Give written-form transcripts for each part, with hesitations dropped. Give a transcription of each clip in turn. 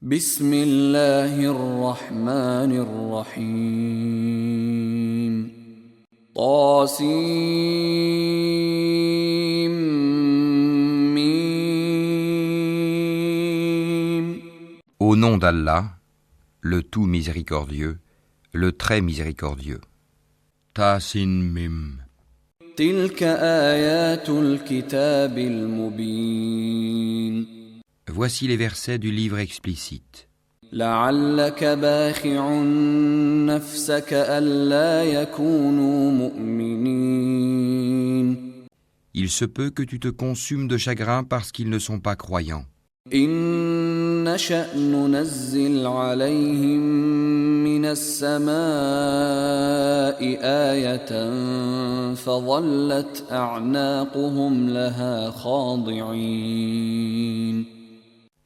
بسم الله الرحمن الرحيم طاسيم ميم. Au nom d'Allah, le tout miséricordieux, le très miséricordieux. Tasin Mim. تلك آيات الكتاب المبين. Voici les versets du livre explicite. لعلك باخع نفسك ألا يكونوا مؤمنين. Il se peut que tu te consumes de chagrin parce qu'ils ne sont pas croyants. إن نشأ ننزل عليهم من السماء آية فظلت أعناقهم لها خاضعين.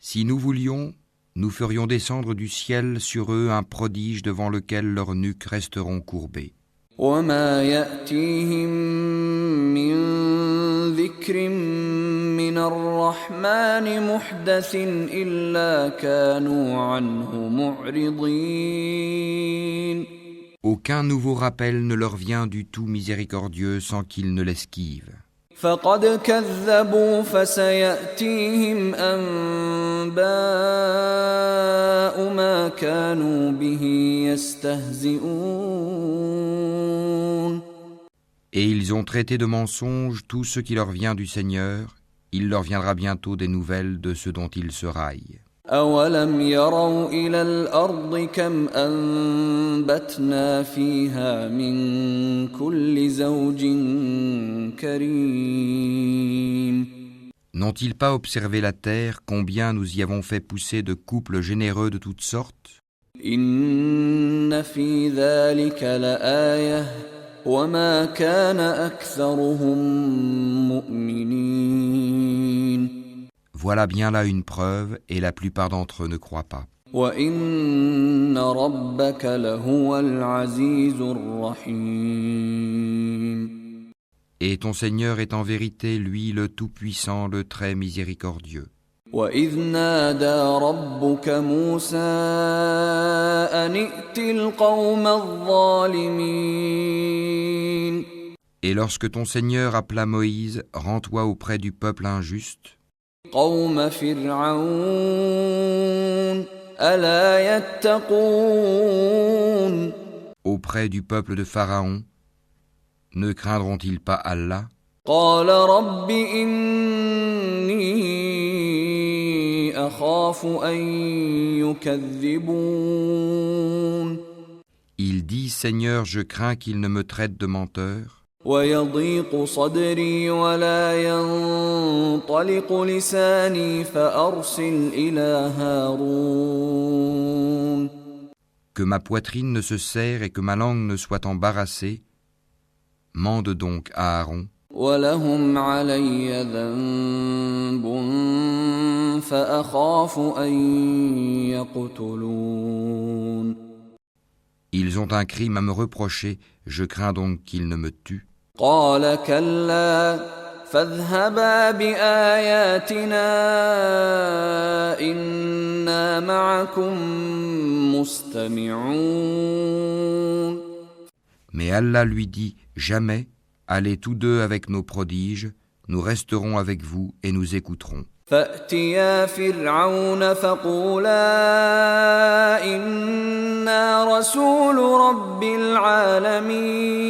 Si nous voulions, nous ferions descendre du ciel sur eux un prodige devant lequel leurs nuques resteront courbées. وما يأتيهم من ذكر من الرحمن محدث إلا كانوا عنه معرضين. Aucun nouveau rappel ne leur vient du tout miséricordieux sans qu'ils ne l'esquivent. فقد كذبوا فسيأتيهم أنباء ما كانوا به يستهزئون. Et ils ont traité de mensonge tout ce qui leur vient du Seigneur, il leur viendra bientôt des nouvelles de ce dont ils se raillent. أولم يروا إلى الأرض كم أنبتنا فيها من كل زوج كريم. N'ont-ils pas observé la terre, combien nous y avons fait pousser de couples généreux de toutes sortes? إن في ذلك لآية وما كان أكثرهم مؤمنين. Voilà bien là une preuve, et la plupart d'entre eux ne croient pas. وَإِنَّ رَبَّكَ لَهُوَ الْعَزِيزُ الرَّحِيمُ. Et ton Seigneur est en vérité, lui, le Tout-Puissant, le très miséricordieux. وَإِذْ نَادَى رَبُّكَ مُوسَىٰ أَنِ ائْتِ الْقَوْمَ الظَّالِمِينَ. Et lorsque ton Seigneur appela Moïse, rends-toi auprès du peuple injuste, قَوْمَ فِرْعَوْنَ أَلَا يَتَّقُونَ. auprès du peuple de Pharaon, ne craindront-ils pas Allah? قال رب إني أخاف أن يكذبون. Il dit, Seigneur, je crains qu'ils ne me traitent de menteur, ويضيق صدري ولا ينطلق لساني فأرسل إلى هارون. que ma poitrine ne se serre et que ma langue ne soit embarrassée. Mande donc à Aaron, ولهم علي ذنب فأخاف أن يقتلون. ils ont un crime à me reprocher, je crains donc qu'ils ne me tuent. قال كلا فاذهبا بآياتنا إنا معكم مستمعون. Mais Allah lui dit, jamais, allez tous deux avec nos prodiges, nous resterons avec vous et nous écouterons. فأتيا فرعون فقولا إنا رسول رب العالمين.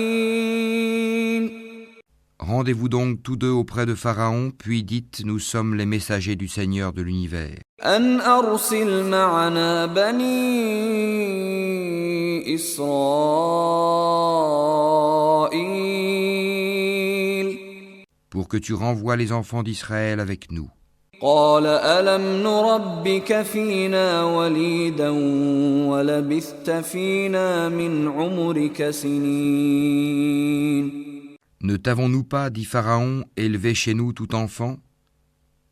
Rendez-vous donc tous deux auprès de Pharaon, puis dites, nous sommes les messagers du Seigneur de l'univers. أن أرسل معنا بني إسرائيل. Pour que tu renvoies les enfants d'Israël avec nous. قال ألم نربك فينا وليدا ولبثت فينا من عمرك سنين. Ne t'avons-nous pas, dit Pharaon, élevé chez nous tout enfant?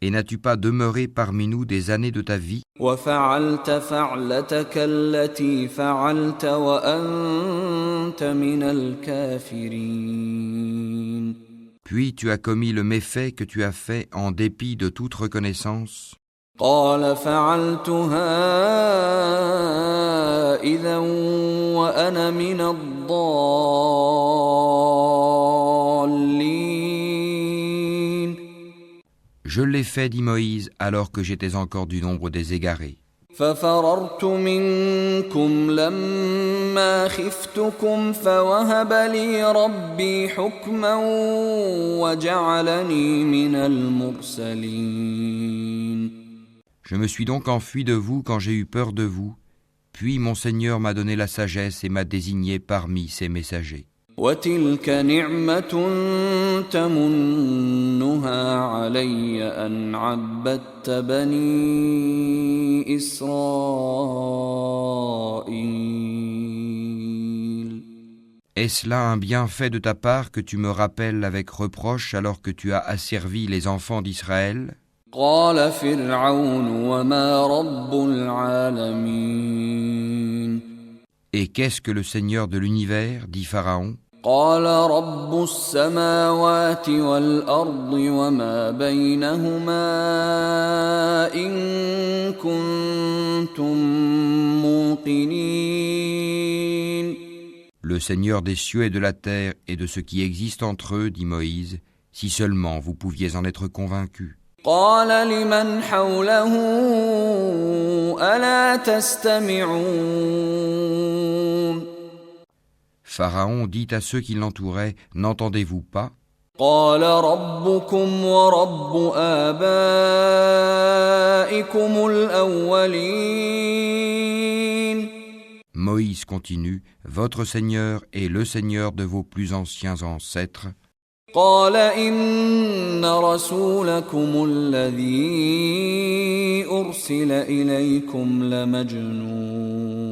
Et n'as-tu pas demeuré parmi nous des années de ta vie? وفعلت فعلتك التي فعلت وأنت من الكافرين. Puis tu as commis le méfait que tu as fait en dépit de toute reconnaissance. قال فعلتها إذا وأنا من الضالين. Je l'ai fait, dit Moïse, alors que j'étais encore du nombre des égarés. ففررت منكم لما خفتكم فوهب لي ربي حكما وجعلني من المرسلين. Je me suis donc enfui de vous quand j'ai eu peur de vous, puis mon Seigneur m'a donné la sagesse et m'a désigné parmi ses messagers. وتلك نعمة تمنها علي أن عبدت بني إسرائيل. Est-ce là un bienfait de ta part que tu me rappelles avec reproche alors que tu as asservi les enfants d'Israël ? قال فرعون وما رب العالمين. Et qu'est-ce que le Seigneur de l'univers, dit Pharaon ? قال رب السماوات والأرض وما بينهما إن كنتم موقنين. Le Seigneur des cieux et de la terre et de ce qui existe entre eux, dit Moïse, si seulement vous pouviez en être convaincus. قال لمن حوله ألا تستمعون. Pharaon dit à ceux qui l'entouraient, n'entendez-vous pas ? قال ربكم ورب آبائكم الأولين. Moïse continue, votre Seigneur est le Seigneur de vos plus anciens ancêtres. قال إن رسولكم الذي أرسل إليكم لمجنون.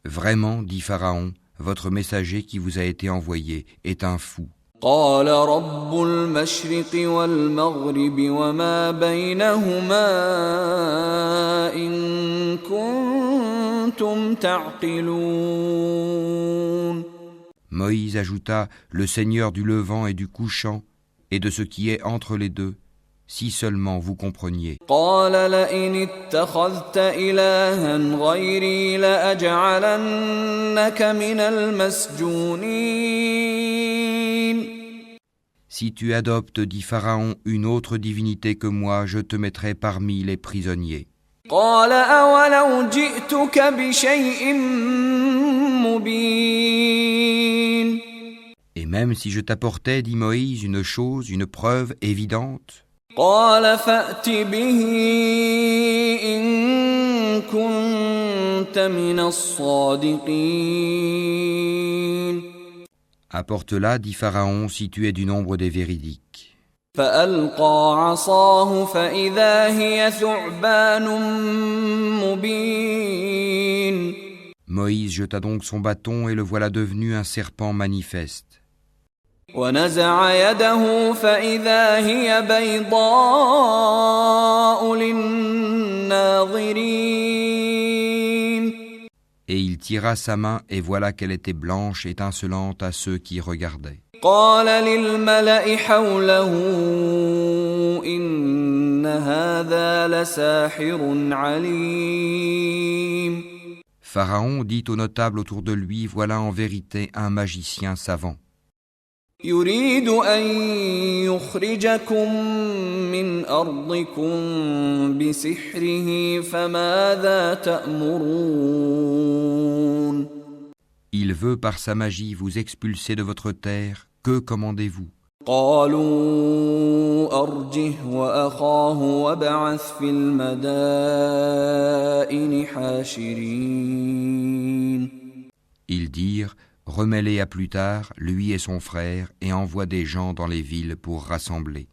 Vraiment, dit Pharaon, votre messager qui vous a été envoyé est un fou. قال رب المشرق والمغرب وما بينهما إن كنتم تعقلون. Moïse ajouta, le Seigneur du Levant et du Couchant, et de ce qui est entre les deux, si seulement vous compreniez. قال لئن اتخذت إلها غيري لأجعلنك من المسجونين. Si tu adoptes, dit Pharaon, une autre divinité que moi, je te mettrai parmi les prisonniers. قال أولو جئتك بشيء مبين. Et même si je t'apportais, dit Moïse, une chose, une preuve évidente, قال فأت به إن كنت من الصادقين. apporte-la, dit Pharaon, si tu es du nombre des véridiques. فألقى عصاه فإذا هي ثعبان مبين. Moïse jeta donc son bâton et le voilà devenu un serpent manifeste. ونزع يده فإذا هي بيضاء للناظرين. Et il tira sa main et voilà qu'elle était blanche, étincelante à ceux qui regardaient. قال للملأ حوله إن هذا لساحر عليم. Pharaon dit aux notables autour de lui, voilà en vérité un magicien savant. يريد أن يخرجكم من أرضكم بسحره فماذا تأمرون. Il veut par sa magie vous expulser de votre terre, que commandez-vous? قالوا أرجه وأخاه وابعث في المدائن حاشرين. Ils dirent, remets-les à plus tard, lui et son frère, et envoie des gens dans les villes pour rassembler.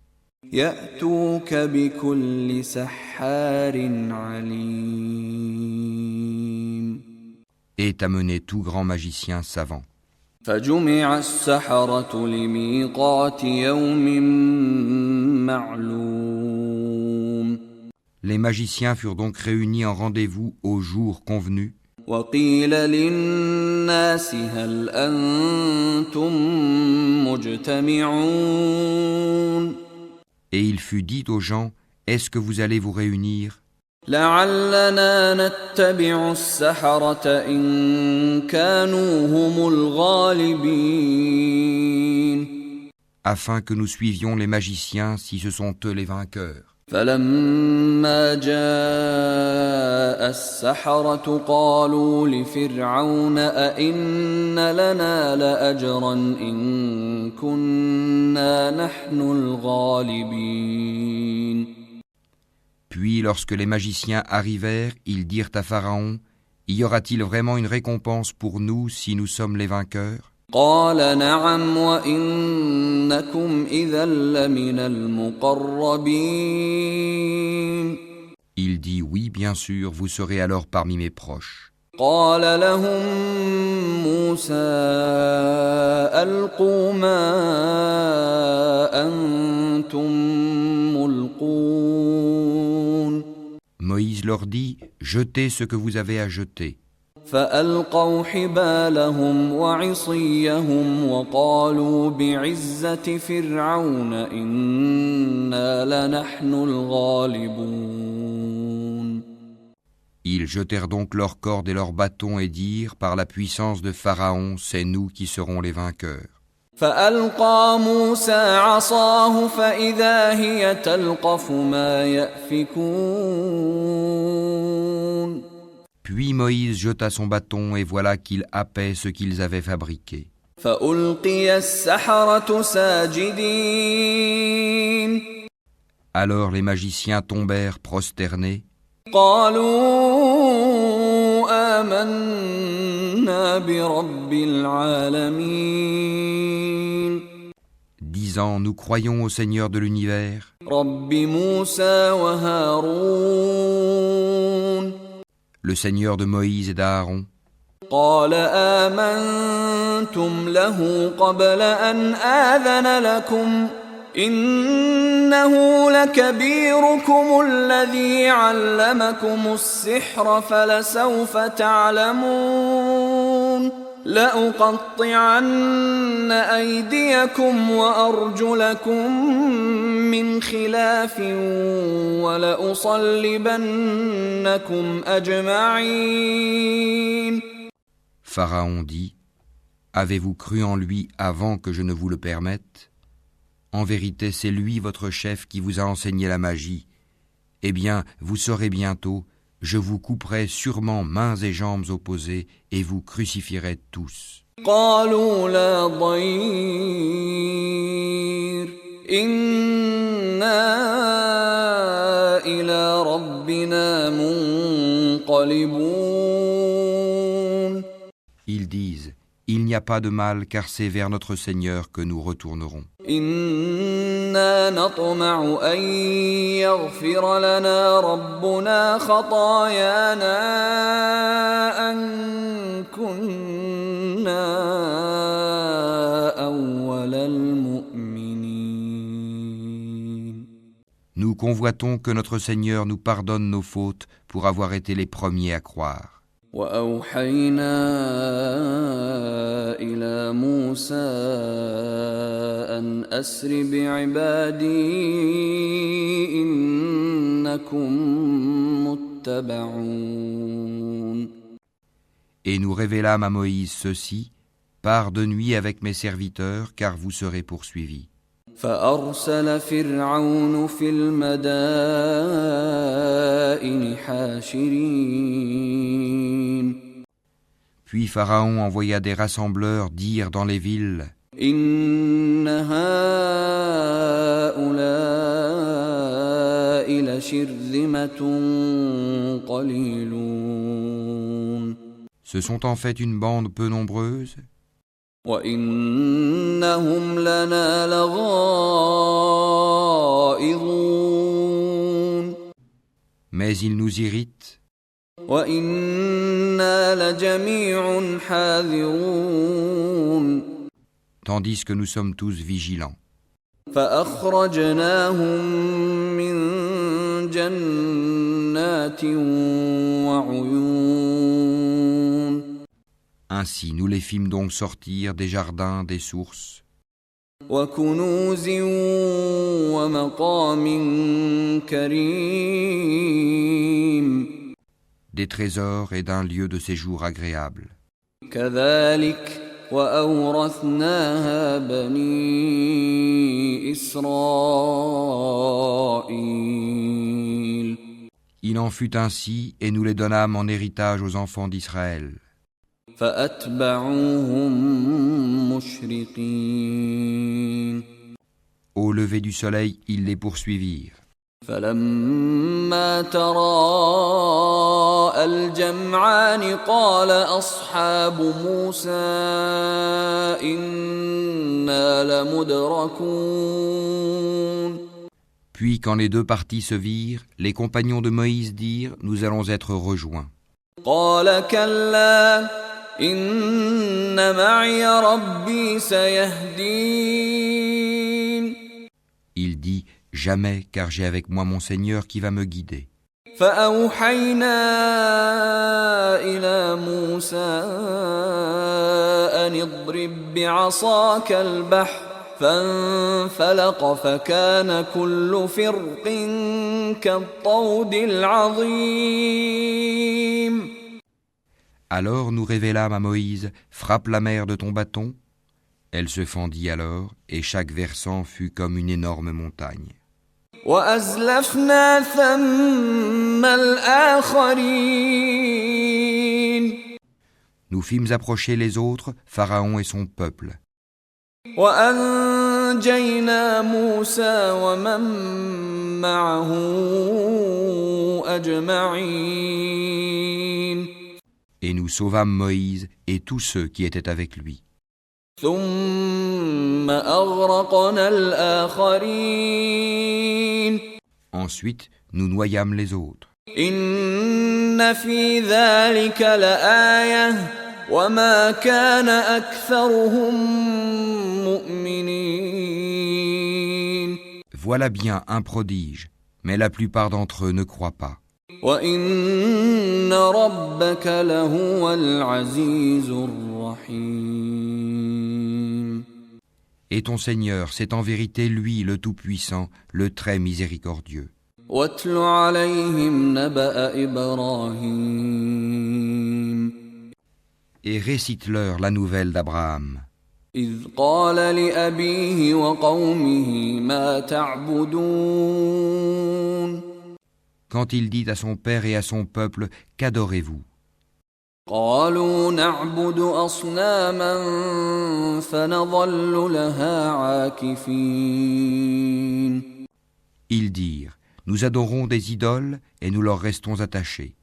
يأتوك بكل سحار عليم. Et amené tout grand magicien savant. فجمع السحرة لميقات يوم معلوم. Les magiciens furent donc réunis en rendez-vous au jour convenu. وقيل للناس هل أنتم مجتمعون. Et il fut dit aux gens, Est-ce que vous allez vous réunir لعلنا نتبع السحرة إن كانوا هم الغالبين afin que nous suivions les magiciens si ce sont eux les vainqueurs. فلما جاء السحرة قالوا لفرعون أئن لنا لأجرا إن كنا نحن الغالبين. Puis lorsque les magiciens arrivèrent, ils dirent à Pharaon, y aura-t-il vraiment une récompense pour nous si nous sommes les vainqueurs? قال نعم وإنكم إذا لمن المقربين. Il dit, oui, bien sûr, vous serez alors parmi mes proches. قال لهم موسى ألقوا ما أنتم ملقون. Moïse leur dit, jetez ce que vous avez à jeter. فألقوا حبالهم وعصيهم وقالوا بعزة فرعون إنا لنحن الغالبون. Ils jetèrent donc leurs cordes et leurs bâtons et dirent, par la puissance de Pharaon, c'est nous qui serons les vainqueurs. فألقى موسى عصاه فإذا هي تلقف ما يأفكون. Puis Moïse jeta son bâton et voilà qu'il happait ce qu'ils avaient fabriqué. فألقي السحرة ساجدين. Alors les magiciens tombèrent prosternés. قالوا آمنا برب العالمين. Disant, nous croyons au Seigneur de l'univers, رب موسى وهارون. le Seigneur de Moïse et d'Aaron. قال آمنتم له قبل أن آذن لكم إنه لكبيركم الذي علمكم السحر فلسوف تعلمون لأقطعن أيديكم وأرجلكم من خلاف ولأصلبنكم أجمعين. Pharaon dit, avez-vous cru en lui avant que je ne vous le permette? En vérité, c'est lui votre chef qui vous a enseigné la magie. Eh bien, vous saurez bientôt, je vous couperai sûrement mains et jambes opposées et vous crucifierai tous. قالوا لا ضير إنا إلى ربنا منقلبون. Ils disent, il n'y a pas de mal car c'est vers notre Seigneur que nous retournerons. إنا نطمع أن يغفر لنا ربنا خطايانا أن كنا أول المؤمنين. Nous convoitons que notre Seigneur nous pardonne nos fautes pour avoir été les premiers à croire. وأوحينا إلى موسى أن أسر بعبادي إنكم متبعون. Et nous révélâmes à Moïse ceci, pars de nuit avec mes serviteurs, car vous serez poursuivis. فأرسل فرعون في المدائن حاشرين. Puis Pharaon envoya des rassembleurs dire dans les villes, إن هؤلاء لشرذمة قليلون. ce sont en fait une bande peu nombreuse, وإنهم لنا لغائظون. mais ils nous irritent, وإنا لجميع حاذرون. tandis que nous sommes tous vigilants. فأخرجناهم من جنات وعيون. Ainsi nous les fîmes donc sortir des jardins, des sources, وكنوز ومقام كريم des trésors et d'un lieu de séjour agréable. كذلك وأورثناها بني إسرائيل Il en fut ainsi, et nous les donnâmes en héritage aux enfants d'Israël. فأتبعوهم مشرقين Au lever du soleil, ils les poursuivirent. فلما تراءى الجمعان قال أصحاب موسى إنا لمدركون Puis quand les deux parties se virent, les compagnons de Moïse dirent « Nous allons être rejoints ». قال كلا إن معي ربي سيهدين Il dit « Jamais, car j'ai avec moi mon Seigneur qui va me guider. » فأوحينا إلى موسى أن اضرب بعصاك البحر فانفلق فكان كل فرق كالطود العظيم. Alors nous révélâmes à Moïse « Frappe la mer de ton bâton ». Elle se fendit alors, et chaque versant fut comme une énorme montagne. وأزلفنا ثم الآخرين. Nous fîmes approcher les autres, Pharaon et son peuple. وأنجينا موسى ومن معه أجمعين. Et nous sauvâmes Moïse et tous ceux qui étaient avec lui. ثم أغرقنا الآخرين. Ensuite, nous noyâmes les autres. إن في ذلك لآية وما كان أكثرهم مؤمنين. Voilà bien un prodige, mais la plupart d'entre eux ne croient pas. وإن ربك لهو العزيز الرحيم. Et ton Seigneur, c'est en vérité lui le Tout-Puissant, le très miséricordieux. واتل عليهم نبأ إبراهيم. Et récite-leur la nouvelle d'Abraham. إذ قال لأبيه وقومه ما تعبدون. Quand il dit à son père et à son peuple, qu'adorez-vous? قالوا نعبد أصناما فنظل لها عاكفين. Ils dirent, nous adorons des idoles et nous leur restons attachés.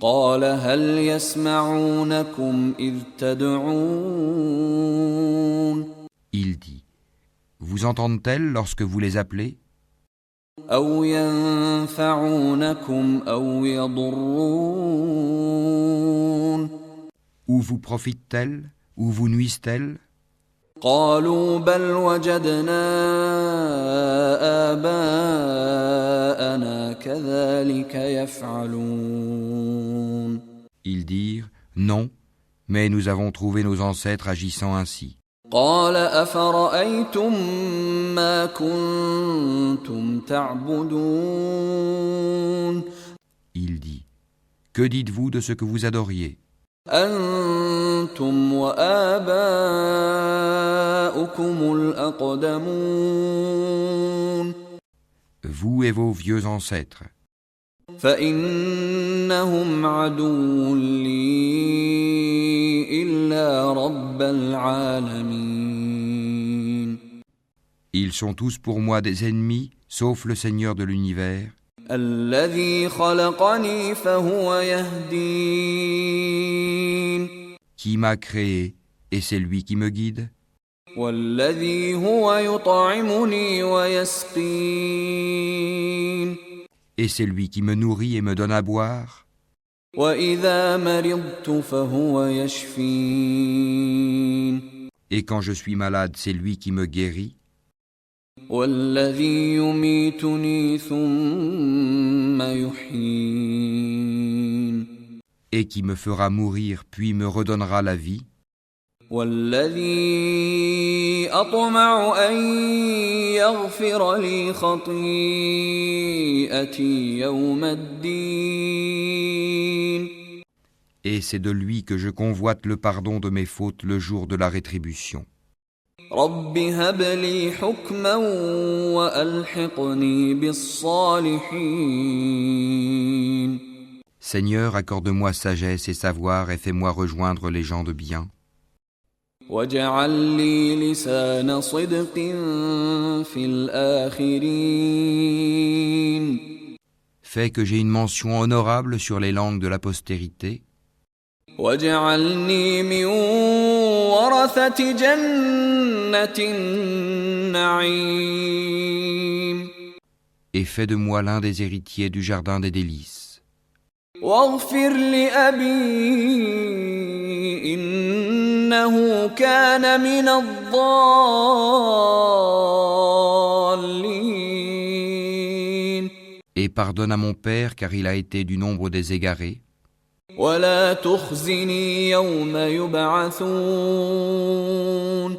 قال هل يسمعونكم إذ تدعون. Il dit, vous entendent-elles lorsque vous les appelez? أو ينفعونكم أو يضرون. Ou vous profitent-elles, ou vous nuisent-elles? قالوا بل وجدنا آباءنا كذلك يفعلون. Ils dirent, non, mais nous avons trouvé nos ancêtres agissant ainsi. قال أفرأيتم ما كنتم تعبدون. Il dit, que dites-vous de ce que vous adoriez? أنتم وآباؤكم الأقدمون. Vous et vos vieux ancêtres. فإنهم عدو لي إلا رب العالمين. Ils sont tous pour moi des ennemis, sauf le Seigneur de l'univers, الذي خلقني فهو يهدين. qui m'a créé, et c'est lui qui me guide, والذي هو يطعمني ويسقين. et c'est lui qui me nourrit et me donne à boire, وإذا مرضت فهو يشفين. et quand je suis malade, c'est lui qui me guérit, والذي يميتني ثم يحيين. et qui me fera mourir puis me redonnera la vie, والذي أطمع أن يغفر لي خطيئتي يوم الدين Et c'est de lui que je convoite le pardon de mes fautes le jour de la rétribution. رب هب لي حكما وألحقني بالصالحين Seigneur, accorde-moi sagesse et savoir et fais-moi rejoindre les gens de bien. واجعل لي لسان صدق في الآخرين Fais que j'ai une mention honorable sur les langues de la postérité. واجعلني من ورثة جنة النعيم Et fais de moi l'un des héritiers du jardin des délices. واغفر لأبي إنه كان من الضالين Et pardonne à mon père car il a été du nombre des égarés. ولا تخزني يوم يبعثون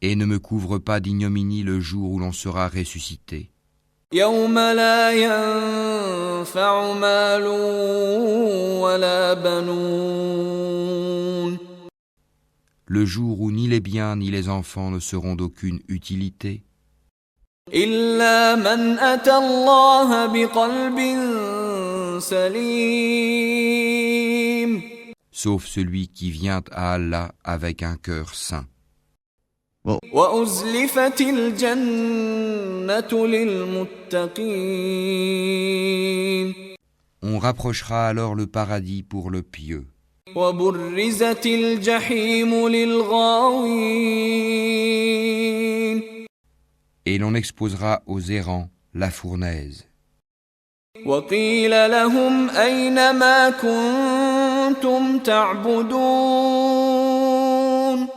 Et ne me couvre pas d'ignominie le jour où l'on sera ressuscité. يوم لا ينفع مال ولا بنون Le jour où ni les biens ni les enfants ne seront d'aucune utilité. إلا من أتى الله بقلب سليم Sauf celui qui vient à Allah avec un cœur saint. وأزلفت الجنة للمتقين On rapprochera alors le paradis pour le pieux. وبرزت الجحيم للغاوين Et l'on exposera aux errants la fournaise. وقيل لهم أين ما كنتم تعبدون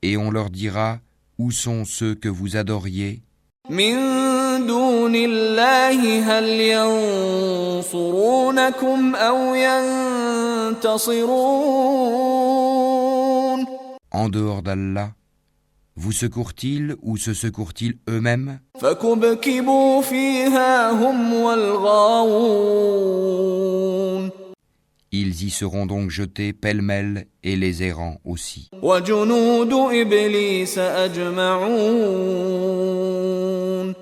Et on leur dira, où sont ceux que vous adoriez, من دون الله هل ينصرونكم أو ينتصرون en dehors d'Allah, vous secourent-ils ou se secourent-ils eux-mêmes? فكبكبوا فيها هم والغاوون Ils y seront donc jetés pêle-mêle et les errants aussi. وجنود إبليس أجمعون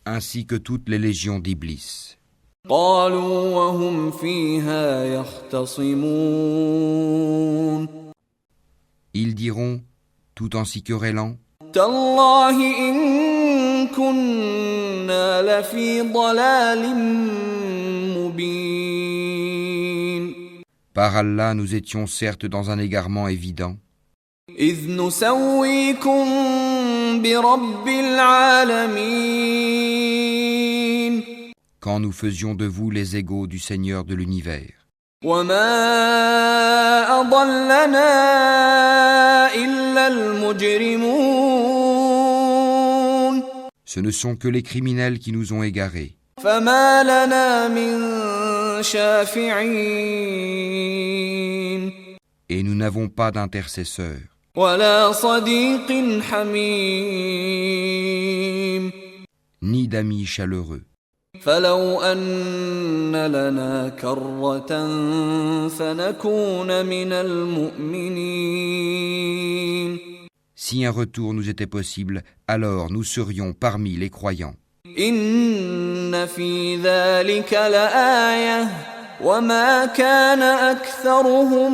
Ainsi que toutes les légions d'Iblis. قالوا وهم فيها يختصمون Ils diront, tout en s'y querellant, تالله إن كنا لفي ضلال مبين par Allah, nous étions certes dans un égarement évident, إذ نسويكم برب العالمين quand nous faisions de vous les égaux du Seigneur de l'univers. وما أضلنا إلا المجرمون Ce ne sont que les criminels qui nous ont égarés. فما لنا من شافعين Et nous n'avons pas d'intercesseur, ولا صديق حميم ni d'amis chaleureux. فلو أن لنا كرة فنكون من المؤمنين Si un retour nous était possible, alors nous serions parmi les croyants. إن في ذلك لآية وما كان أكثرهم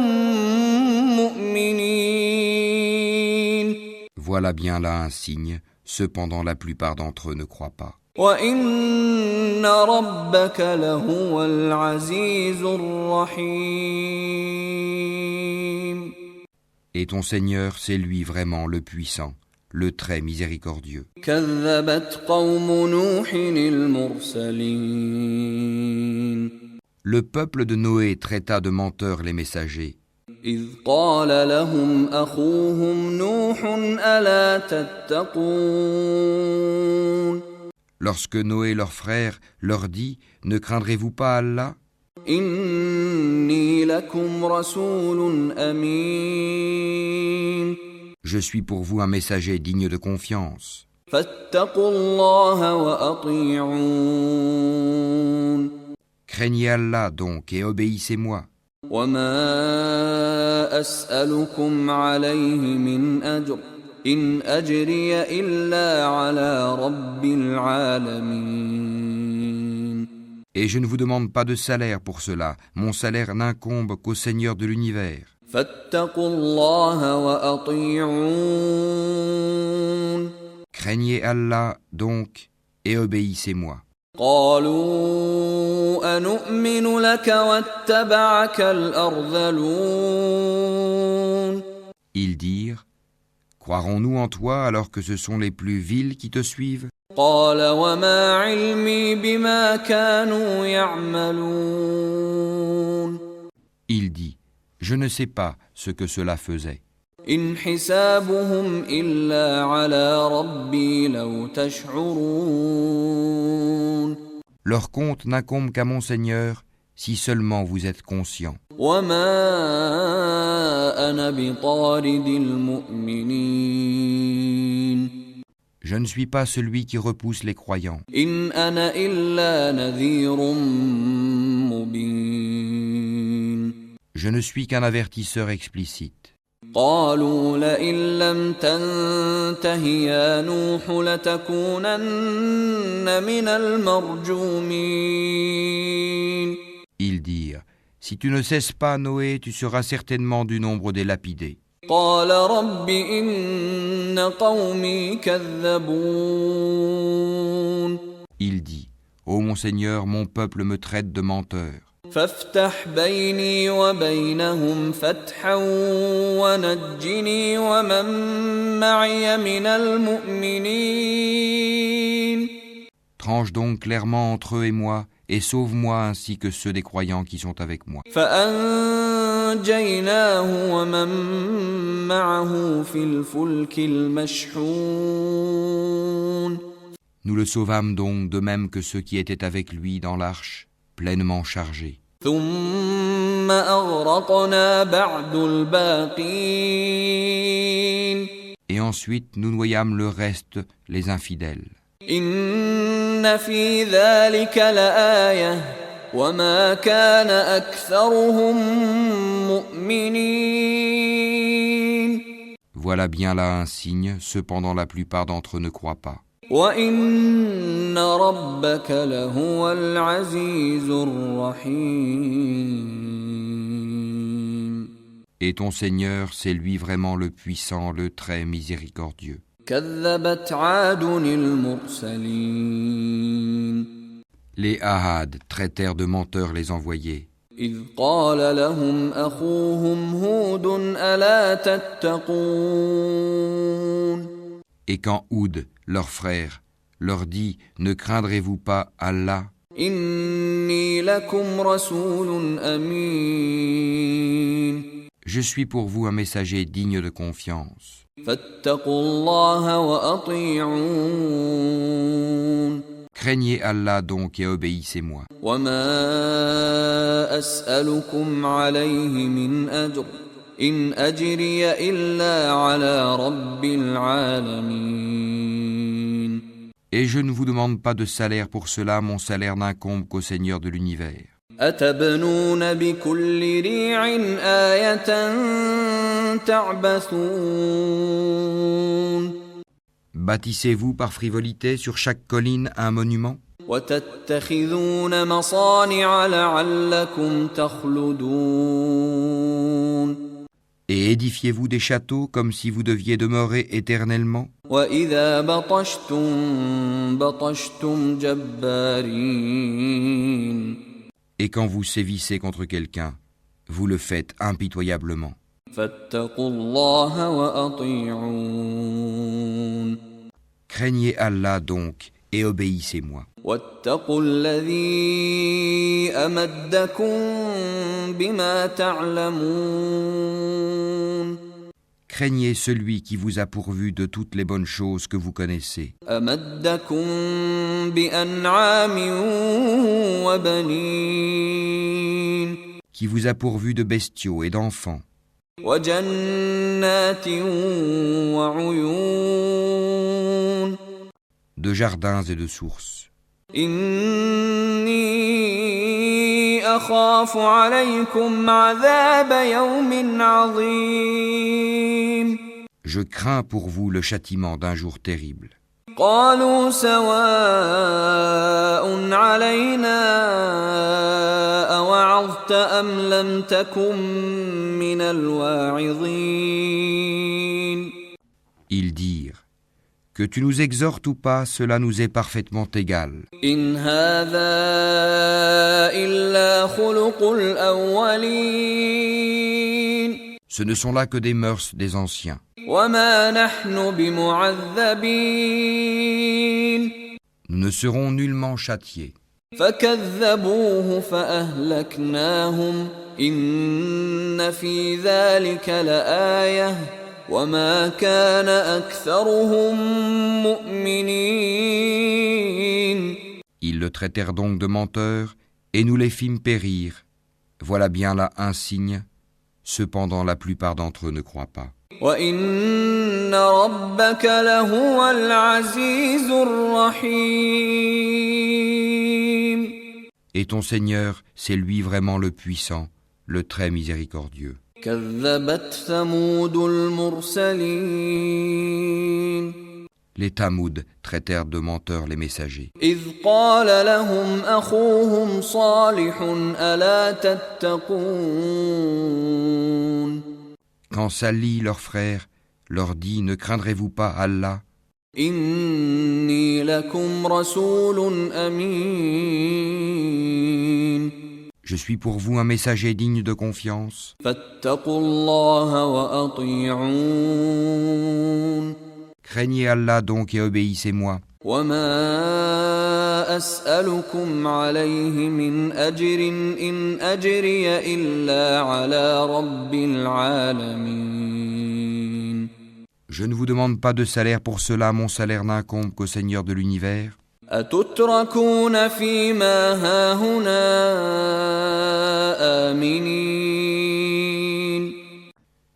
مؤمنين Voilà bien là un signe, cependant la plupart d'entre eux ne croient pas. وإن ربك لهو العزيز الرحيم Et ton Seigneur, c'est lui vraiment le puissant, le très miséricordieux. كذبت قوم نوح المرسلين Le peuple de Noé traita de menteurs les messagers, إذ قال لهم أخوهم نوح ألا تتقون lorsque Noé leur frère leur dit « Ne craindrez-vous pas Allah ? إني لكم رسول أمين Je suis pour vous un messager digne de confiance. فاتقوا الله وأطيعون Craignez Allah donc et obéissez-moi. وما أسألكم عليه من أجر إن أجري إلا على رب العالمين Et je ne vous demande pas de salaire pour cela. Mon salaire n'incombe qu'au Seigneur de l'univers. فاتقوا الله وأطيعون Craignez Allah donc et obéissez-moi. قالوا أنؤمن لك واتبعك الأرذلون Ils dirent, croirons-nous en toi alors que ce sont les plus vils qui te suivent? قال وما علمي بما كانوا يعملون Il dit, je ne sais pas ce que cela faisait. إن حسابهم إلا على ربي لو تشعرون Leur compte n'incombe qu'à mon Seigneur, si seulement vous êtes conscients. وما أنا بطارد المؤمنين Je ne suis pas celui qui repousse les croyants. إن أنا إلا نذير مبين Je ne suis qu'un avertisseur explicite. قالوا لئن لم تنته يا نوح لتكونن من المرجومين Ils dirent, si tu ne cesses pas, Noé, tu seras certainement du nombre des lapidés. قال رب إن قومي كذبون Il dit, ô mon Seigneur, mon peuple me traite de menteur. فافتح بيني وبينهم فتحا ونجني ومن معي من المؤمنين Tranche donc clairement entre eux et moi, et sauve-moi ainsi que ceux des croyants qui sont avec moi. فأنجيناه ومن معه في الفلك المشحون Nous le sauvâmes donc de même que ceux qui étaient avec lui dans l'arche, pleinement chargés. ثم أغرقنا بعد الباقين Et ensuite nous noyâmes le reste, les infidèles. إن في ذلك لآية وما كان أكثرهم مؤمنين Voilà bien là un signe, cependant la plupart d'entre eux ne croient pas. وإن ربك لهو العزيز الرحيم Et ton Seigneur, c'est lui vraiment le puissant, le très miséricordieux. كذبت عاد المرسلين Les Ahad traitèrent de menteurs les envoyés. إذ قال لهم أخوهم هود ألا تتقون Et quand Houd, leur frère, leur dit « Ne craindrez-vous pas Allah ? إني لكم رسول أمين Je suis pour vous un messager digne de confiance. فاتقوا الله وأطيعون Craignez Allah donc et obéissez-moi. وما أسألكم عليه من أجر إن أجري إلا على رب العالمين Et je ne vous demande pas de salaire pour cela, mon salaire n'incombe qu'au Seigneur de l'univers. أتبنون بكل ريع آية تعبثون Bâtissez-vous par frivolité sur chaque colline un monument وتتخذون مصانع لعلكم تخلدون Et édifiez-vous des châteaux comme si vous deviez demeurer éternellement وإذا بطشتم بطشتم جبارين Et quand vous sévissez contre quelqu'un, vous le faites impitoyablement. فاتقوا الله وأطيعون Craignez Allah donc et obéissez-moi. واتقوا الذي أمدكم بما تعلمون Craignez celui qui vous a pourvu de toutes les bonnes choses que vous connaissez, أمدكم بأنعام وبنين qui vous a pourvu de bestiaux et d'enfants, وجنات وعيون de jardins et de sources. إني أخاف عليكم عذاب يوم عظيم Je crains pour vous le châtiment d'un jour terrible. قالوا سواء علينا أوعظت أم لم تكن من الواعظين Ils dirent, que tu nous exhortes ou pas, cela nous est parfaitement égal. إن هذا إلا خلق الأولين Ce ne sont là que des mœurs des anciens. وما نحن بمعذبين Nous ne serons nullement châtiés. فكذبوه فأهلكناهم إن في ذلك لآية وما كان أكثرهم مؤمنين Ils le traitèrent donc de menteur, et nous les fîmes périr. Voilà bien là un signe. Cependant, la plupart d'entre eux ne croient pas. وإن ربك لهو العزيز الرحيم Et ton Seigneur, c'est lui vraiment le puissant, le très miséricordieux. كذبت ثمود المرسلين Les Tamouds traitèrent de menteurs les messagers. إذ قال لهم أخوهم صالح ألا تتقون Quand Salih, leur frère, leur dit « Ne craindrez-vous pas Allah ? إني لكم رسول أمين Je suis pour vous un messager digne de confiance. فاتقوا الله وأطيعون Craignez Allah donc et obéissez-moi. وما أسألكم عليه من أجر إن أجري إلا على رب العالمين Je ne vous demande pas de salaire pour cela, mon salaire n'incombe qu'au Seigneur de l'univers. أتتركون فيما هاهنا آمنين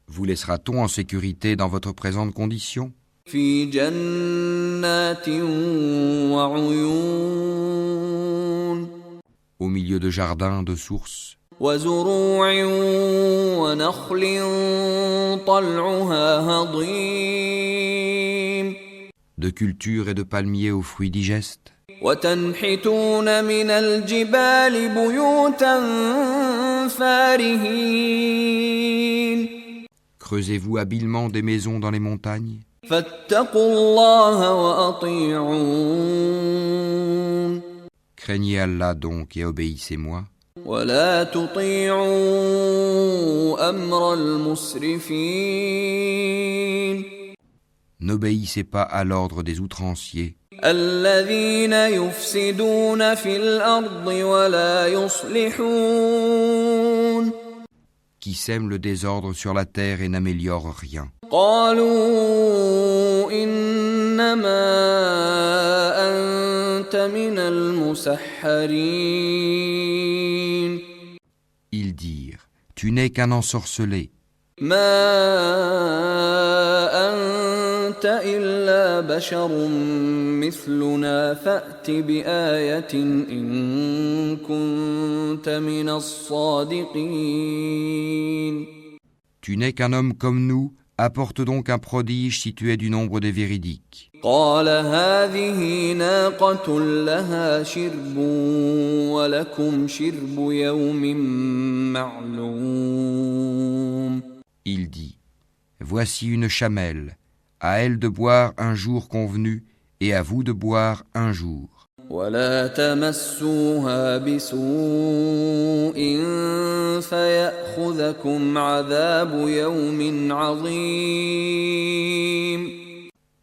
Vous laissera-t-on en sécurité dans votre présente condition ? في جنات وعيون Au milieu de jardins, de sources, وزروع ونخل طلعها هضيم de cultures et de palmiers aux fruits digestes. وتنحتون من الجبال بيوتا فارهين Creusez-vous habilement des maisons dans les montagnes. فاتقوا الله وأطيعون Craignez Allah donc et obéissez-moi. ولا تطيعوا أمر المسرفين N'obéissez pas à l'ordre des outranciers, الذين يفسدون في الأرض ولا يصلحون qui sèment le désordre sur la terre et n'améliorent rien. قالوا إنما أنت من المسحرين Ils dirent, tu n'es qu'un ensorcelé, ما أنت إلا بشر مثلنا فأت بآية إن كنت من الصادقين tu n'es qu'un homme comme nous, apporte donc un prodige si tu es du nombre des véridiques. قال هذه ناقة لها شرب ولكم شرب يوم معلوم Il dit, voici une chamelle, à elle de boire un jour convenu, et à vous de boire un jour. ولا تمسوها بسوء فيأخذكم عذاب يوم عظيم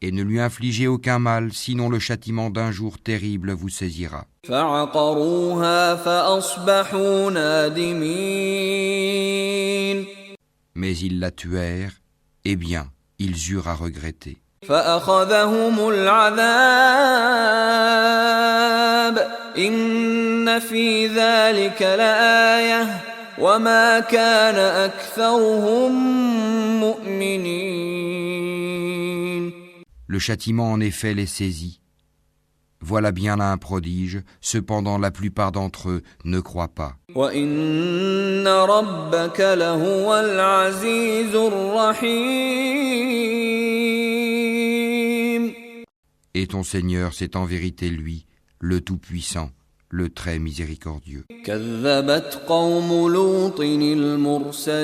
Et ne lui infligez aucun mal, sinon le châtiment d'un jour terrible vous saisira. فعقروها فأصبحوا نادمين Mais ils la tuèrent, eh bien, ils eurent à regretter. فأخذهم العذاب إن في ذلك لآية وما كان أكثرهم مؤمنين. Le châtiment en effet les saisit. Voilà bien là un prodige, cependant la plupart d'entre eux ne croient pas. وإن ربك لهو العزيز الرحيم. Et ton Seigneur, c'est en vérité lui, le Tout-Puissant, le Très Miséricordieux. كذبت قوم لوط المرسلين.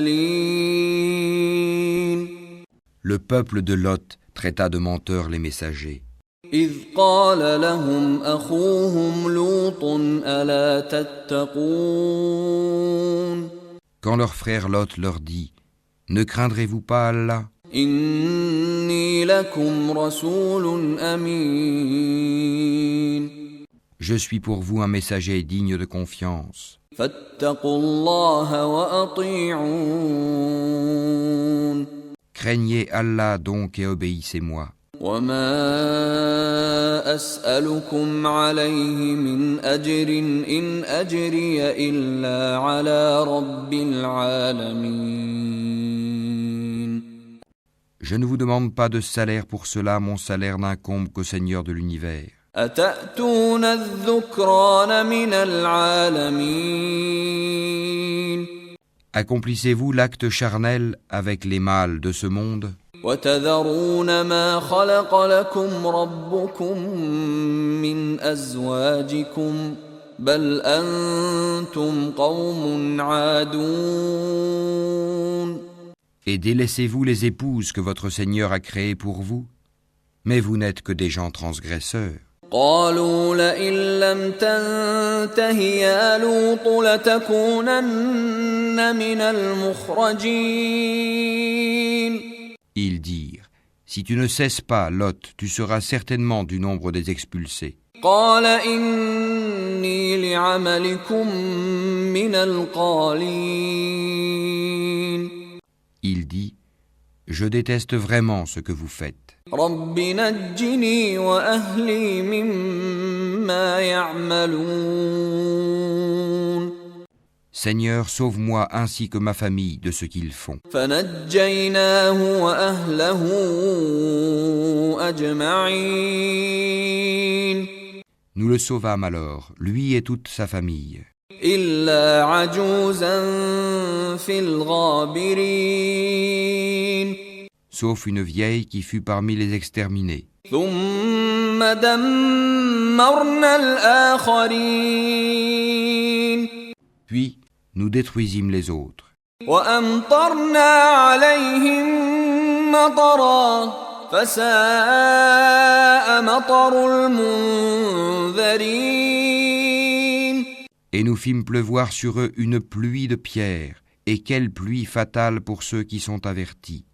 Le peuple de Lot traita de menteurs les messagers. إذ قال لهم أخوهم لوط ألا تتقون. Quand leur frère Lot leur dit « Ne craindrez-vous pas Allah ? إني لكم رسول أمين. Je suis pour vous un messager digne de confiance. فاتقوا الله وأطيعون. Craignez Allah donc et obéissez-moi. وما أسألكم عليه من أجر إن أجري إلا على رب العالمين. Je ne vous demande pas de salaire pour cela, mon salaire n'incombe qu'au Seigneur de l'univers. أتأتون الذكران من العالمين. Accomplissez-vous l'acte charnel avec les mâles de ce monde ? وتذرون ما خلق لكم ربكم من أزواجكم بل أنتم قوم عادون. Et délaissez-vous les épouses que votre Seigneur a créées pour vous ? Mais vous n'êtes que des gens transgresseurs. قالوا لئن لم تنته يا لوط لتكونن من المخرجين. Ils dirent, si tu ne cesses pas, Lot, tu seras certainement du nombre des expulsés. قال إني لعملكم من القالين. Il dit, je déteste vraiment ce que vous faites. رب نجني وأهلي مما يعملون. Seigneur, sauve-moi ainsi que ma famille de ce qu'ils font. فنجيناه وأهله أجمعين. Nous le sauvâmes alors, lui et toute sa famille. إلا عجوزا في الغابرين. Sauf une vieille qui fut parmi les exterminés. ثم دمرنا الآخرين. Puis, nous détruisîmes les autres. وأمطرنا عليهم مطرا فساء مطر المنذرين. Et nous fîmes pleuvoir sur eux une pluie de pierres, et quelle pluie fatale pour ceux qui sont avertis.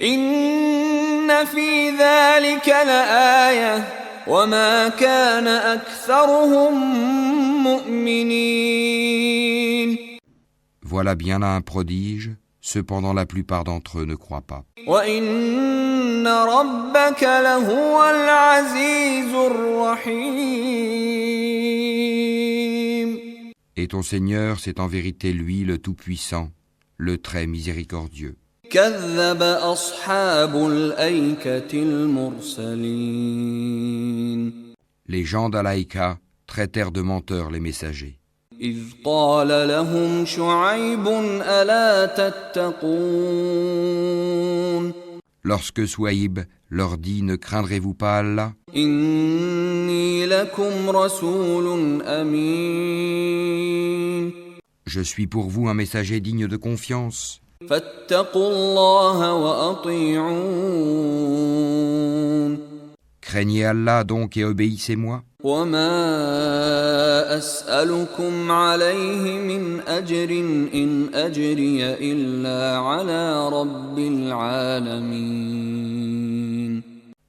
إن في ذلك لآية وما كان أكثرهم مؤمنين. Voilà bien là un prodige, cependant la plupart d'entre eux ne croient pas. وإن ربك لهو العزيز الرحيم. Et ton Seigneur, c'est en vérité lui le Tout-Puissant, le Très Miséricordieux. كذب أصحاب الأيكة المرسلين. Les gens d'Alaïka traitèrent de menteurs les messagers. إذ قال لهم شعيب ألا تتقون. Lorsque Souaïb leur dit « Ne craindrez-vous pas Allah ? إني لكم رسول أمين. Je suis pour vous un messager digne de confiance. فاتقوا الله وأطيعون. Craignez Allah donc et obéissez-moi. وما أسألكم عليه من أجر إن أجري إلا على رب العالمين.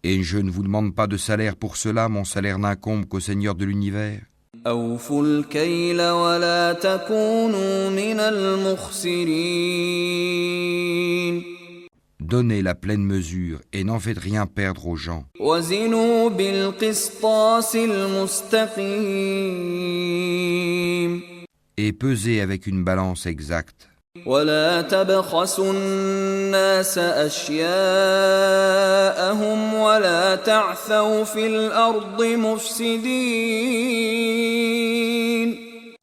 Et je ne vous demande pas de salaire pour cela, mon salaire n'incombe qu'au Seigneur de l'univers. أوفوا الكيل ولا تكونوا من المخسرين. Donnez la pleine mesure et n'en faites rien perdre aux gens. وزنوا بالقسطاس المستقيم. et pesez avec une balance exacte. ولا تبخسوا الناس أشياءهم ولا تعثوا في الأرض مفسدين.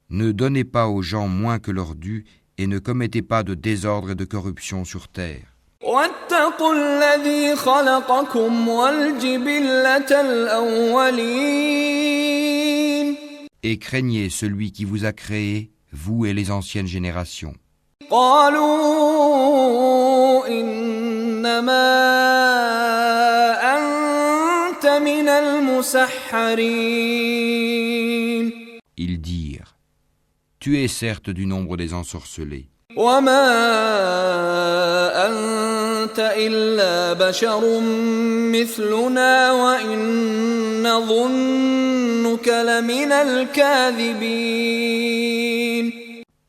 Ne donnez pas aux gens moins que leur dû et ne commettez pas de désordre et de corruption sur terre. واتقوا الذي خلقكم والجبلة الأولين. Et craignez celui qui vous a créé, vous et les anciennes générations. قالوا إنما أنت من المسحرين. Ils dirent, tu es certes du nombre des ensorcelés. وما أنت إلا بشر مثلنا وإن نظنك لمن الكاذبين.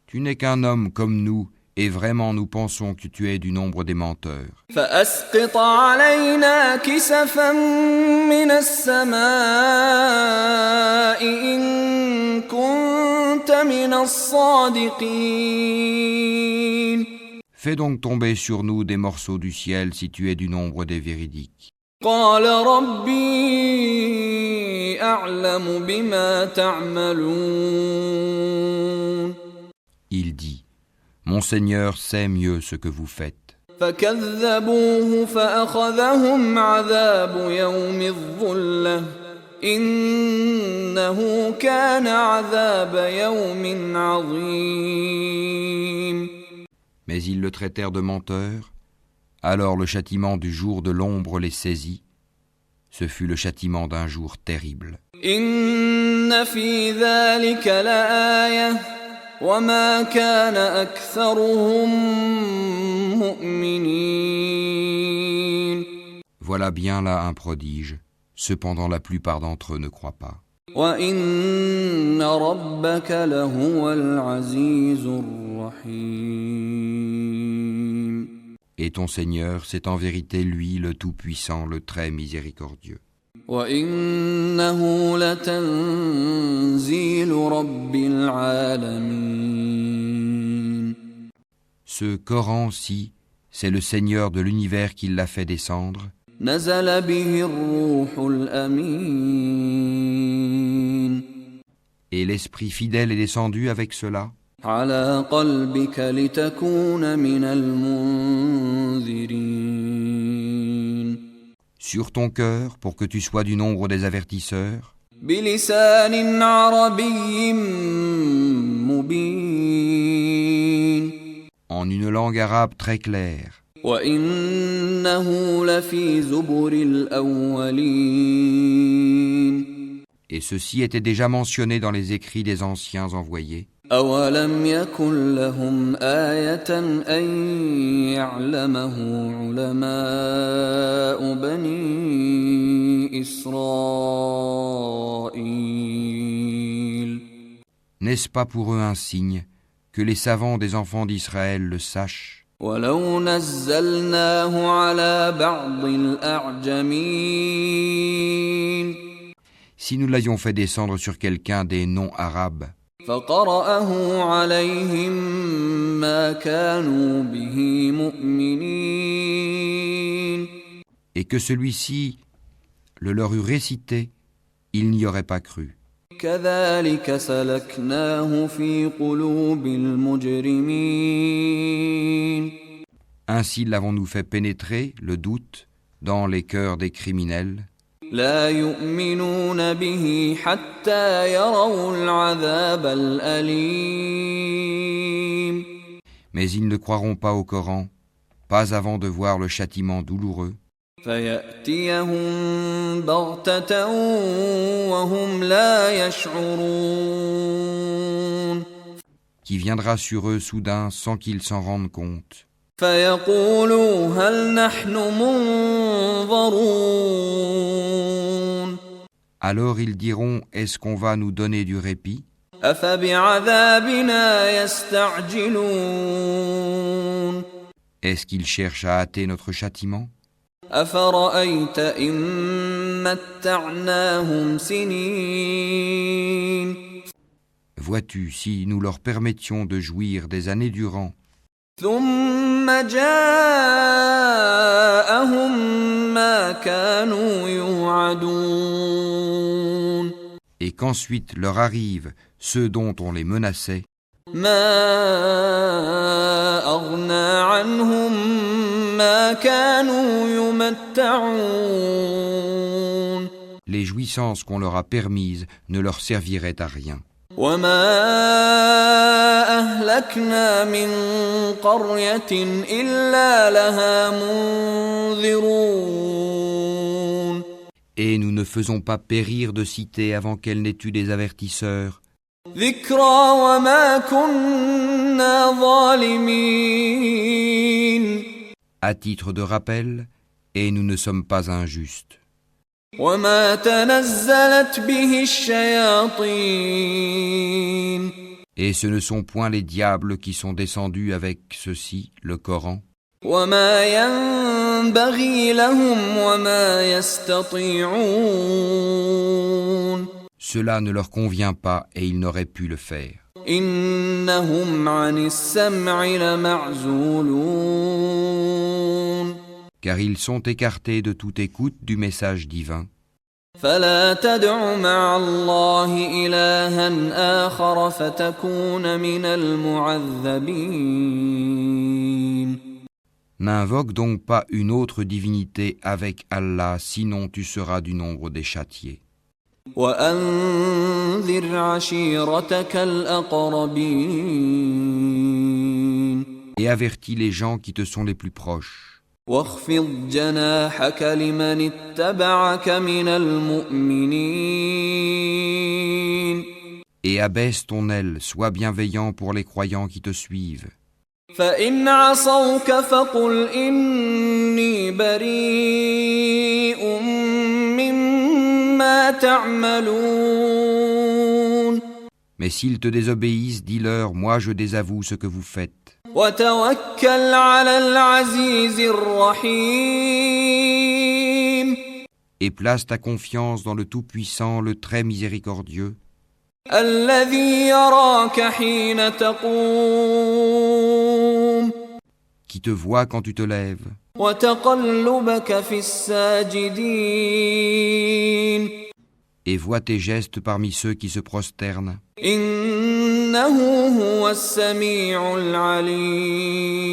Tu n'es qu'un homme comme nous, et vraiment nous pensons que tu es du nombre des menteurs. فأسقط علينا كسفا من السماء إن كنت من الصادقين. Fais donc tomber sur nous des morceaux du ciel si tu es du nombre des véridiques. قال ربي أعلم بما تعملون. Il dit, mon Seigneur sait mieux ce que vous faites. فكذبوه فأخذهم عذاب يوم الظلة إنه كان عذاب يوم عظيم. Mais ils le traitèrent de menteur. Alors le châtiment du jour de l'ombre les saisit. Ce fut le châtiment d'un jour terrible. إن في ذلك لآية وما كان أكثرهم مؤمنين. Voilà bien là un prodige. Cependant la plupart d'entre eux ne croient pas. وإن ربك لهو العزيز الرحيم. Et ton Seigneur, c'est en vérité lui le Tout-Puissant, le Très Miséricordieux. وإنه لتنزيل رب العالمين. Ce Coran-ci, c'est le Seigneur de l'univers qui l'a fait descendre. نزل به الروح الأمين. Et l'Esprit fidèle est descendu avec cela. على قلبك لتكون من المنذرين. Sur ton cœur, pour que tu sois du nombre des avertisseurs. بلسان عربي مبين. En une langue arabe très claire. وإنه لفي زبر الأولين. Et ceci était déjà mentionné dans les écrits des anciens envoyés. أولم يكن لهم آية أن يعلمه علماء بني إسرائيل. N'est-ce pas pour eux un signe que les savants des enfants d'Israël le sachent? ولو نزلناه على بعض الأعجمين. Si nous l'avions fait descendre sur quelqu'un des non-arabes, فقرأه عليهم ما كانوا به مؤمنين. et que celui-ci le leur eût récité, ils n'y auraient pas cru. كذلك سلكناه في قلوب المجرمين. Ainsi l'avons-nous fait pénétrer, le doute, dans les cœurs des criminels. لا يؤمنون به حتى يروا العذاب الأليم. Mais ils ne croiront pas au Coran, pas avant de voir le châtiment douloureux, فيأتيهم بغتة وهم لا يشعرون. qui viendra sur eux soudain sans qu'ils s'en rendent compte. فيقولوا هل نحن منظرون. Alors ils diront, est-ce qu'on va nous donner du répit? أفبعذابنا يستعجلون. Est-ce qu'ils cherchent à hâter notre châtiment? أفرأيت إن متعناهم سنين. Vois-tu, si nous leur permettions de jouir des années durant, ثم جاءهم ما كانوا يوعدون et qu'ensuite leur arrive ceux dont on les menaçait, ما أغنى عنهم ما كانوا يمتعون les jouissances qu'on leur a permises ne leur serviraient à rien. وما أهلكنا من قرية إلا لها منذرون Et nous ne faisons pas périr de cité avant qu'elle n'ait eu des avertisseurs, ذكرى وما كنا ظالمين à titre de rappel, et nous ne sommes pas injustes. وما تنزلت به الشياطين Et ce ne sont point les diables qui sont descendus avec ceci, le Coran, وما ينبغي لهم وما يستطيعون cela ne leur convient pas et ils n'auraient pu le faire. إنهم عن السمع لمعزولون Car ils sont écartés de toute écoute du message divin. فلا تدع مع الله إلها آخر فتكون من المعذبين N'invoque donc pas une autre divinité avec Allah, sinon tu seras du nombre des châtiés. وأنذر عشيرتك الأقربين Et avertis les gens qui te sont les plus proches. واخفض جناحك لمن اتبعك من المؤمنين Et abaisse ton aile, sois bienveillant pour les croyants qui te suivent. فإن عصوك فقل إني بريء مما تعملون Mais s'ils te désobéissent, dis-leur, moi je désavoue ce que vous faites. وتوكل على العزيز الرحيم Et place ta confiance dans le Tout-Puissant, le Très Miséricordieux, الذي يراك حين تقوم qui te voit quand tu te lèves, وتقلبك في الساجدين et voit tes gestes parmi ceux qui se prosternent. إنه هو السميع العليم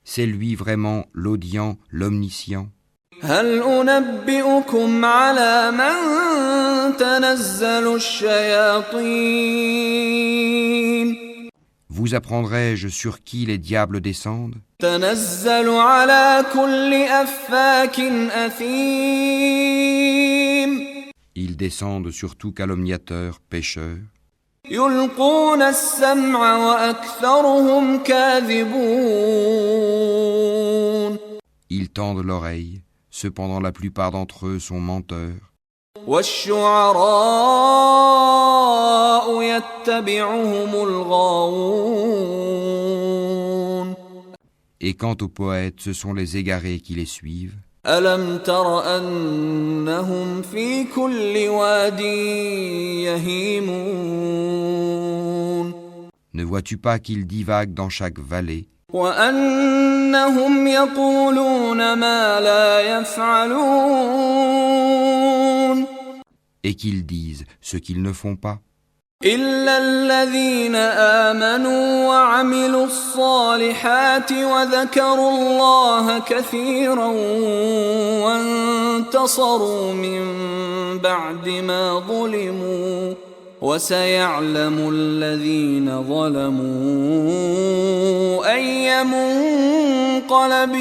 C'est lui vraiment l'audient, l'omniscient. هل أنبئكم على من تنزل الشياطين Vous apprendrai-je sur qui les diables descendent? تنزل على كل أفاك أثيم Ils descendent sur tout calomniateur, pécheur. يلقون السمع وأكثرهم كاذبون Ils tendent l'oreille, cependant la plupart d'entre eux sont menteurs. والشعراء يتبعهم الغاوون Et quant aux poètes, ce sont les égarés qui les suivent. ألم تر أنهم في كل واد يهيمون Ne vois-tu pas qu'ils divaguent dans chaque vallée, وأنهم يقولون ما لا يفعلون et qu'ils disent ce qu'ils ne font pas? إلا الذين آمنوا وعملوا الصالحات وذكروا الله كثيرا وانتصروا من بعد ما ظلموا وسيعلم الذين ظلموا أي منقلب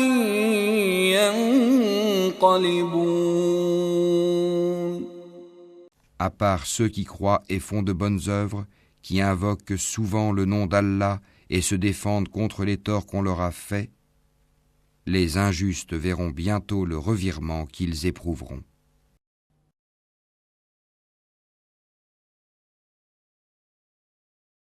ينقلبون À part ceux qui croient et font de bonnes œuvres, qui invoquent souvent le nom d'Allah et se défendent contre les torts qu'on leur a faits, les injustes verront bientôt le revirement qu'ils éprouveront.